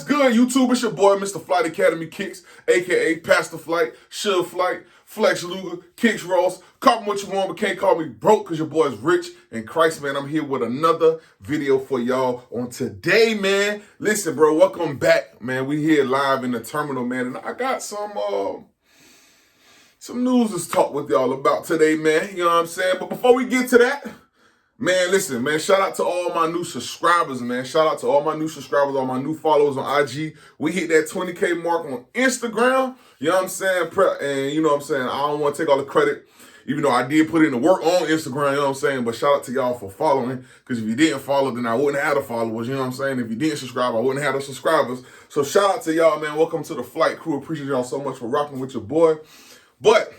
What's good, YouTube? It's your boy, Mr. Flight Academy Kickz, a.k.a. Pastor Flight, Suge Flight, Flex Luger, Kickz Ross. Call me what you want, but can't call me broke because your boy's rich. And Christ, man, I'm here with another video for y'all on today, man. Listen, bro, welcome back, man. We here live in the terminal, man. And I got some news to talk with y'all about today, man. You know what I'm saying? But before we get to that, man, listen, man, shout out to all my new subscribers, man. Shout out to all my new subscribers, all my new followers on IG. We hit that 20K mark on Instagram. You know what I'm saying? And you know what I'm saying? I don't want to take all the credit, even though I did put in the work on Instagram, you know what I'm saying? But shout out to y'all for following, because if you didn't follow, then I wouldn't have the followers, you know what I'm saying? If you didn't subscribe, I wouldn't have the subscribers. So shout out to y'all, man. Welcome to the Flight crew. Appreciate y'all so much for rocking with your boy. But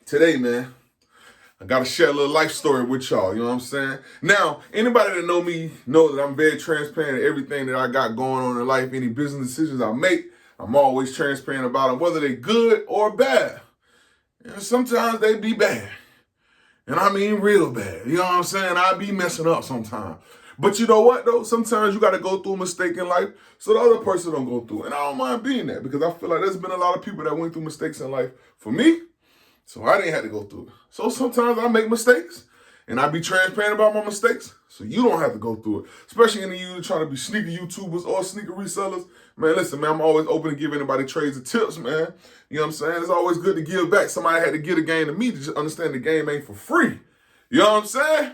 today, man, I got to share a little life story with y'all, you know what I'm saying? Now, anybody that know me know that I'm very transparent in everything that I got going on in life. Any business decisions I make, I'm always transparent about them, whether they're good or bad. And sometimes they be bad. And I mean real bad. You know what I'm saying? I be messing up sometimes. But you know what, though? Sometimes you got to go through a mistake in life so the other person don't go through it. And I don't mind being that, because I feel like there's been a lot of people that went through mistakes in life for me, so I didn't have to go through it. So sometimes I make mistakes, and I be transparent about my mistakes, so you don't have to go through it. Especially any of you trying to be sneaker YouTubers or sneaker resellers. Man, listen, man, I'm always open to give anybody trades or tips, man. You know what I'm saying? It's always good to give back. Somebody had to give a game to me to just understand the game ain't for free. You know what I'm saying?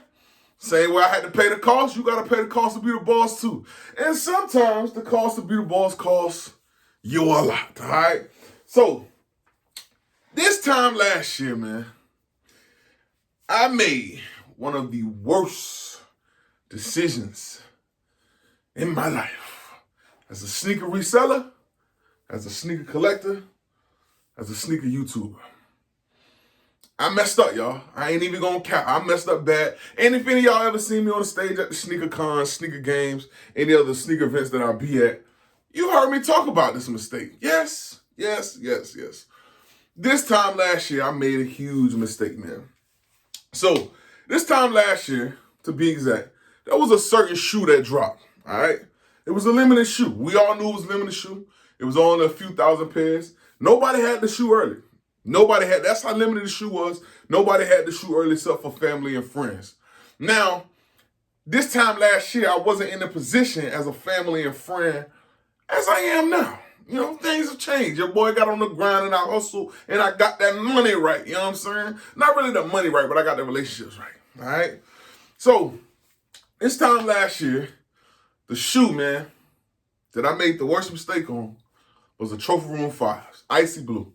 Same way I had to pay the cost, you got to pay the cost to be the boss too. And sometimes the cost to be the boss costs you a lot, all right? So, this time last year, man, I made one of the worst decisions in my life. As a sneaker reseller, as a sneaker collector, as a sneaker YouTuber. I messed up, y'all. I ain't even gonna cap. I messed up bad. And if any of y'all ever seen me on the stage at the sneaker cons, sneaker games, any other sneaker events that I be at, you heard me talk about this mistake. Yes, yes, yes, yes. This time last year, I made a huge mistake, man. So, this time last year, to be exact, there was a certain shoe that dropped, all right? It was a limited shoe. We all knew it was a limited shoe. It was only a few thousand pairs. Nobody had the shoe early. That's how limited the shoe was. Nobody had the shoe early except for family and friends. Now, this time last year, I wasn't in a position as a family and friend as I am now. You know, things have changed. Your boy got on the grind and I hustle and I got that money right. You know what I'm saying? Not really the money right, but I got the relationships right. All right? So, this time last year, the shoe, man, that I made the worst mistake on was a Trophy Room 5s, icy blue.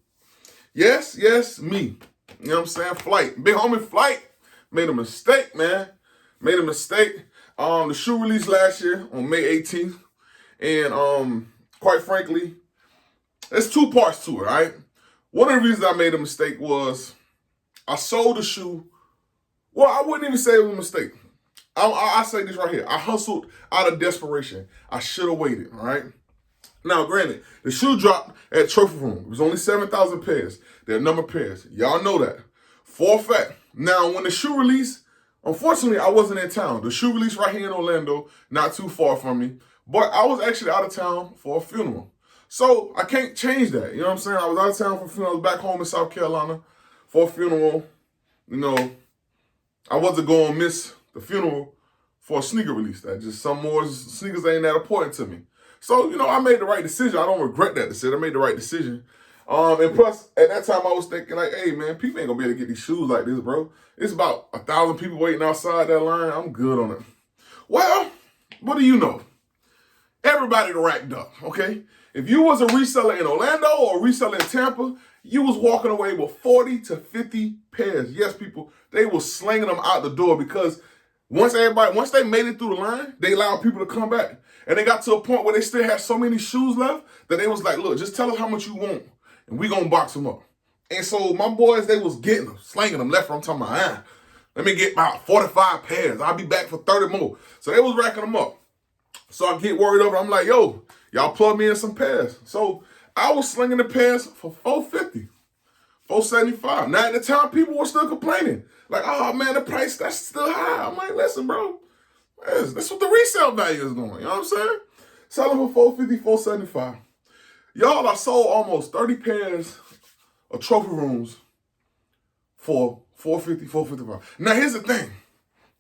Yes, me. You know what I'm saying? Flight. Big homie Flight made a mistake, man. Made a mistake. The shoe released last year on May 18th. And quite frankly, there's two parts to it, all right? One of the reasons I made a mistake was I sold the shoe. Well, I wouldn't even say it was a mistake. I say this right here. I hustled out of desperation. I should have waited, all right? Now, granted, the shoe dropped at Trophy Room. It was only 7,000 pairs. They're numbered pairs. Y'all know that. For a fact. Now, when the shoe released, unfortunately, I wasn't in town. The shoe released right here in Orlando, not too far from me. But I was actually out of town for a funeral. So, I can't change that. You know what I'm saying? I was out of town for a funeral. I was back home in South Carolina for a funeral. You know, I wasn't going to miss the funeral for a sneaker release. That just some more sneakers ain't that important to me. So, you know, I made the right decision. I don't regret that decision. I made the right decision. And plus, at that time, I was thinking like, hey, man, people ain't going to be able to get these shoes like this, bro. It's about 1,000 people waiting outside that line. I'm good on it. Well, what do you know? Everybody racked up, okay? If you was a reseller in Orlando or a reseller in Tampa, you was walking away with 40 to 50 pairs. Yes, people, they were slinging them out the door because once they made it through the line, they allowed people to come back. And they got to a point where they still had so many shoes left that they was like, look, just tell us how much you want, and we gonna box them up. And so my boys, they was getting them, slinging them left. I'm talking about, let me get about 45 pairs. I'll be back for 30 more. So they was racking them up. So I get worried over. I'm like, yo, y'all plug me in some pairs. So I was slinging the pairs for $450, $475. Now at the time, people were still complaining. Like, oh man, the price, that's still high. I'm like, listen, bro, that's what the resale value is going. You know what I'm saying? Selling for $450, $475. Y'all, I sold almost 30 pairs of trophy rooms for $450, $455. Now, here's the thing.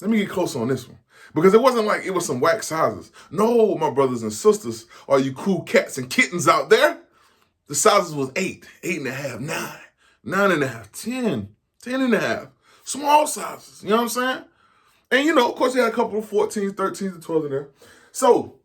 Let me get close on this one. Because it wasn't like it was some whack sizes. No, my brothers and sisters, all you cool cats and kittens out there, the sizes was 8, 8.5, 9, 9.5, 10, 10.5. Small sizes, you know what I'm saying? And, you know, of course, you had a couple of 14s, 13s, and 12s in there. So,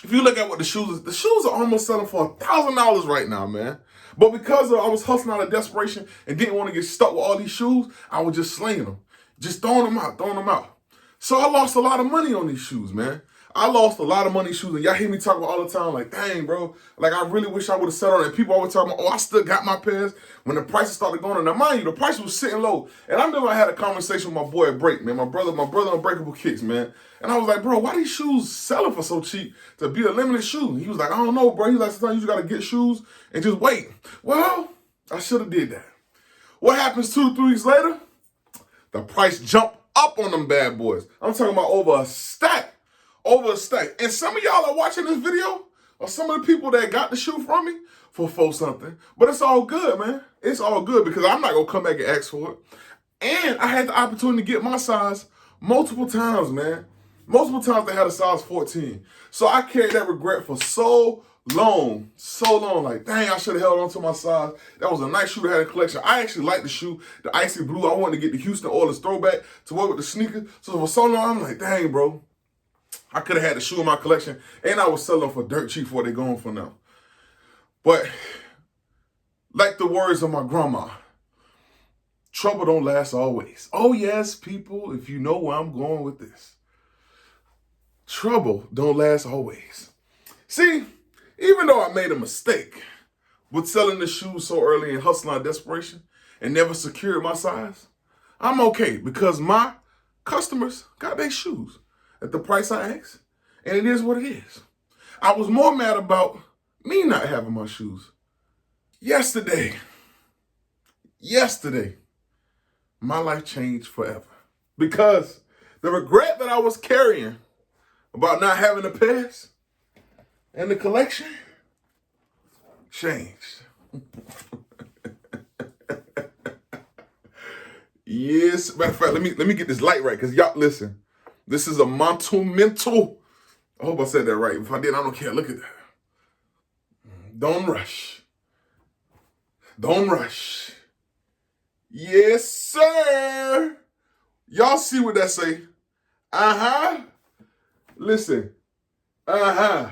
if you look at what the shoes are almost selling for $1,000 right now, man. But because I was hustling out of desperation and didn't want to get stuck with all these shoes, I was just slinging them. Just throwing them out. So I lost a lot of money on these shoes, man. I lost a lot of money on shoes. And y'all hear me talk about all the time, like, dang, bro. Like, I really wish I would have set on it. And people always talking about, oh, I still got my pairs when the prices started going up. Now, mind you, the price was sitting low. And I remember I had a conversation with my boy at Break, man. My brother Unbreakable Kickz, man. And I was like, bro, why these shoes selling for so cheap to be a limited shoe? And he was like, I don't know, bro. He was like, sometimes you just got to get shoes and just wait. Well, I should have did that. What happens 2 to 3 weeks later? The price jumped up on them bad boys. I'm talking about over a stack. And some of y'all are watching this video, or some of the people that got the shoe from me for $4-something. But it's all good, man. It's all good because I'm not going to come back and ask for it. And I had the opportunity to get my size multiple times, man. Multiple times they had a size 14. So I carried that regret for so long. Like, dang, I should have held on to my size. That was a nice shoe to have in the collection. I actually liked the shoe, the icy blue. I wanted to get the Houston Oilers throwback to work with the sneakers. So for so long, I'm like, dang, bro. I could have had the shoe in my collection, and I was selling for dirt cheap for what they're going for now. But like the words of my grandma, trouble don't last always. Oh, yes, people, if you know where I'm going with this. Trouble don't last always. See, even though I made a mistake with selling the shoes so early and hustling out of desperation and never secured my size, I'm okay because my customers got their shoes at the price I asked, and it is what it is. I was more mad about me not having my shoes. Yesterday, my life changed forever because the regret that I was carrying about not having the pairs and the collection changed. Yes, matter of fact, let me get this light right, because y'all, listen, this is a mental. I hope I said that right. If I did, I don't care. Look at that. Don't rush. Yes, sir. Y'all see what that say? Listen. Boy.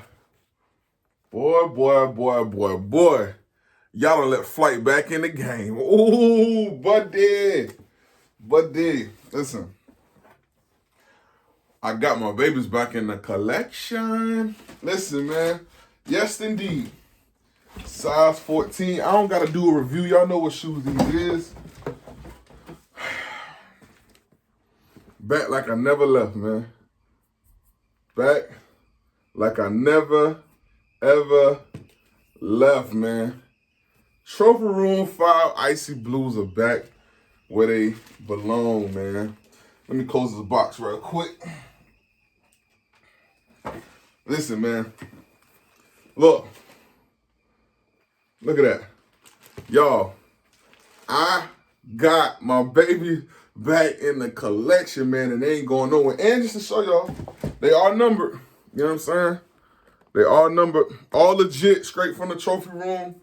Y'all done let Flight back in the game. Ooh, buddy. Listen. I got my babies back in the collection. Listen, man. Yes, indeed. Size 14. I don't got to do a review. Y'all know what shoes these is. Back like I never left, man. Back like I never, ever left, man. Trophy Room 5 Icy Blues are back where they belong, man. Let me close this box real quick. Listen, man. Look at that. Y'all, I got my baby back in the collection, man, and they ain't going nowhere. And just to show y'all, they are numbered. You know what I'm saying? They are numbered. All legit, straight from the trophy room.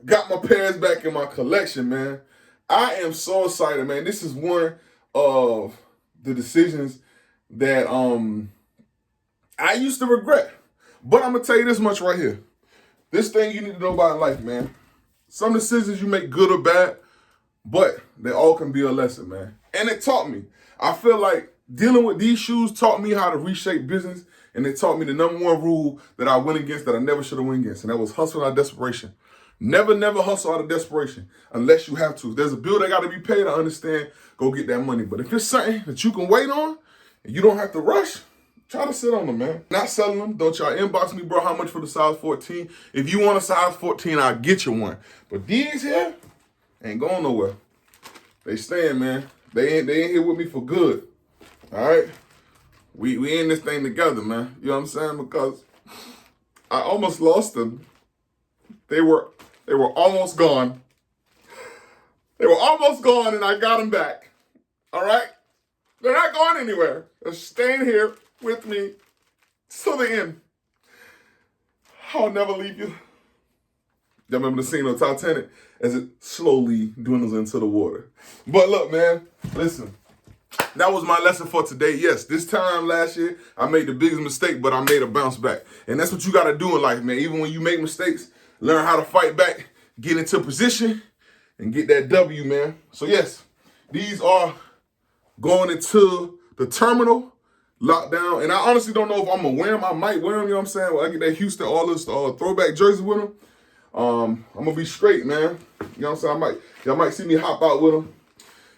Got my pairs back in my collection, man. I am so excited, man. This is one of the decisions that I used to regret. But I'm going to tell you this much right here. This thing you need to know about in life, man. Some decisions you make good or bad, but they all can be a lesson, man. And it taught me. I feel like dealing with these shoes taught me how to reshape business, and it taught me the number one rule that I went against that I never should have went against, and that was hustle out of desperation. Never hustle out of desperation unless you have to. If there's a bill that got to be paid, I understand, go get that money. But if it's something that you can wait on and you don't have to rush, try to sit on them, man. Not selling them. Don't y'all inbox me, bro, how much for the size 14. If you want a size 14, I'll get you one. But these here ain't going nowhere. They staying, man. They ain't here with me for good. All right? We in this thing together, man. You know what I'm saying? Because I almost lost them. They were almost gone. They were almost gone, and I got them back. All right? They're not going anywhere. They're staying here with me till the end. I'll never leave you. Y'all remember the scene on Titanic as it slowly dwindles into the water. But look, man, listen. That was my lesson for today. Yes, this time last year, I made the biggest mistake, but I made a bounce back. And that's what you got to do in life, man. Even when you make mistakes, learn how to fight back, get into position, and get that W, man. So, yes, these are going into the terminal lockdown. And I honestly don't know if I'm going to wear them. I might wear them, you know what I'm saying? When I get that Houston Oilers throwback jersey with them. I'm going to be straight, man. You know what I'm saying? Y'all might see me hop out with them.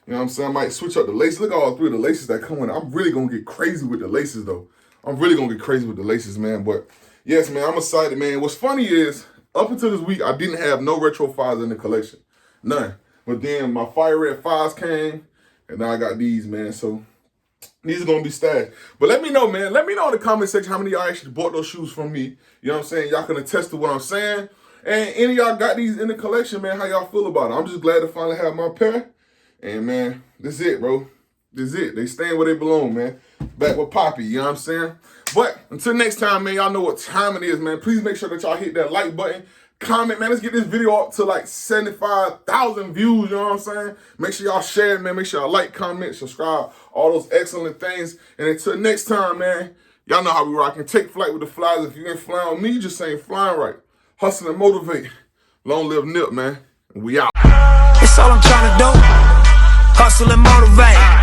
You know what I'm saying? I might switch up the laces. Look at all three of the laces that come in. I'm really going to get crazy with the laces, though. I'm really going to get crazy with the laces, man. But, yes, man, I'm excited, man. What's funny is, up until this week, I didn't have no retro 5s in the collection. None. But then my fire red 5s came, and now I got these, man. So, these are going to be stashed. But let me know, man. Let me know in the comment section how many of y'all actually bought those shoes from me. You know what I'm saying? Y'all can attest to what I'm saying. And any of y'all got these in the collection, man, how y'all feel about it? I'm just glad to finally have my pair. And, man, this is it, bro. This is it. They staying where they belong, man. Back with Poppy, you know what I'm saying? But until next time, man, y'all know what time it is, man. Please make sure that y'all hit that like button. Comment, man. Let's get this video up to like 75,000 views, you know what I'm saying? Make sure y'all share it, man. Make sure y'all like, comment, subscribe, all those excellent things. And until next time, man, y'all know how we rockin'. Take flight with the Flyers. If you ain't flying with me, you just ain't flying right. Hustle and motivate. Long live Nip, man. And we out. That's all I'm trying to do. Hustle and motivate.